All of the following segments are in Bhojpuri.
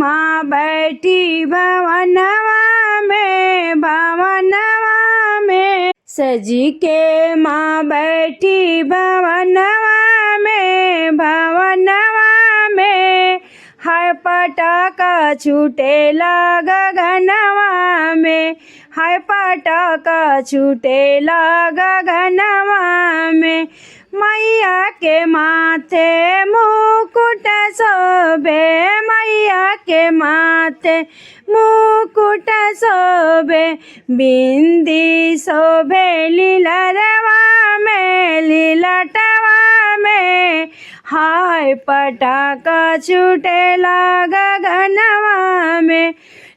माँ बैठी भवनवा में, भवनवा में। सजी के माँ बैठी भवनवा में, भवनवा में। हाय पटाखा छूटेला गगनवा में, हाय पटाखा छूटेला गगनवा में। मैया के माथे मुकुट शोभे, मैया के माथे मुकुट शोभे। बिंदी शोभे लीलरवा में, लीलटवा में। हाय पटाखा छूटेला गगनवा में।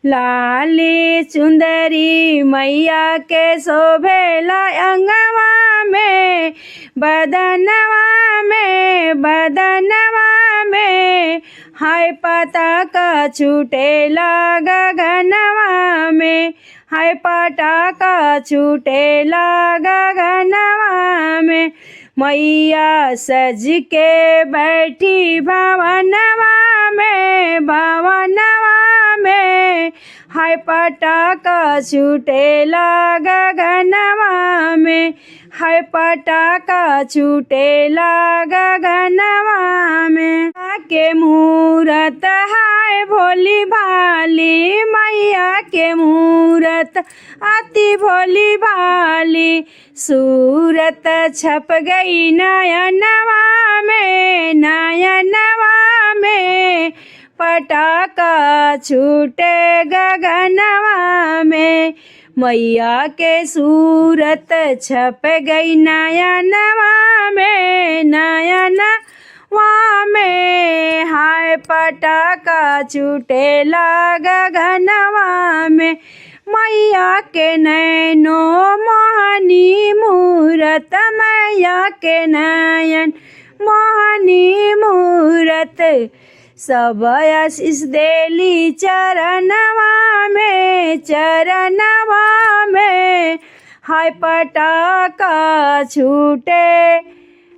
लाली चुंदरी मैया के शोभेला अंगवा में, बदनवा में, बदनवा में। हाय पटाखा छूटेला गगनवा में, हाय पटाखा छूटेला गगनवा में। मैया सज के बैठी भवनवा में, भवनवा में। हाय पटाखा छूटेला गगनवा में, हाय पटाखा छूटेला गगनवा में। के मूरत हाय भोली भाली, मैया के मूरत अति भोली भाली। सूरत छप गई नयनवा में, नयनवा में। पटाखा छूटे गगनवा में। मैया के सूरत छप गई नयनवा में, नयनवा में। हाय पटाखा छूटेला गगनवा में। मैया के नैनो मोहनी मूरत, मैया के नयन मोहनी मूरत। सब आशीष देली चरणवा में, चरणवा में। हाय पटाखा छूटे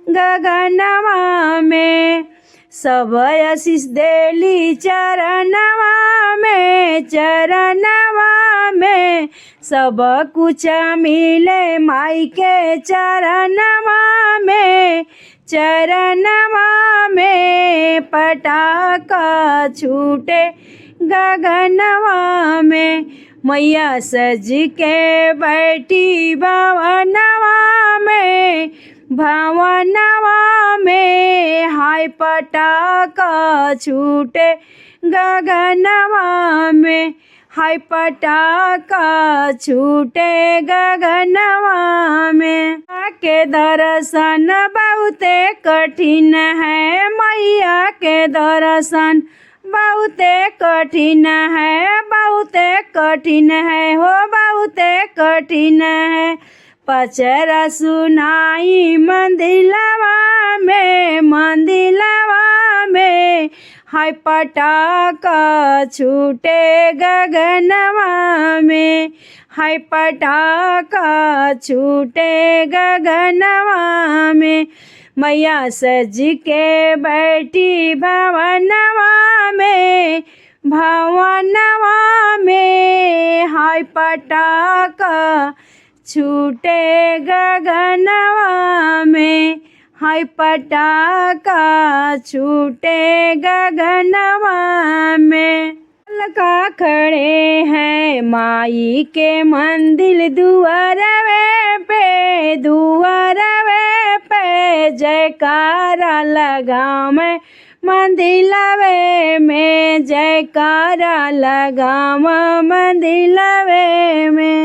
गगनवा में। सब आशीष देली चरणवा में, चरणवा में। सब कुछ मिले माई के चरणवा में, चरणवा में। पटाखा छूटे गगनवा में। मैया सज के बैठी भवनवा में, भवनवा में। हाय पटाखा छूटे गगनवा में, हाय पटाखा छूटे गगनवा में। के दर्शन बहुते कठिन है, मैया के दर्शन बहुते कठिन है, बहुते कठिन है हो, बहुते कठिन है। पचरा सुनाई मंदिलवा में, मंदिलवा में। हाय पटाखा छूटे गगनवा में, हाय पटाखा छूटे गगनवा में। मैया सज के बैठी भवनवा में, भवनवा में। हाय पटाखा छूटे गगनवा में, हाय पटाखा छूटे गगनवा में। लका खड़े हैं माई के मंदिर दुआरवे पे, दुआरवे पे। जयकारा लगाओ मैं मंदिलवे में, जयकारा लगाओ मंदिलवे में।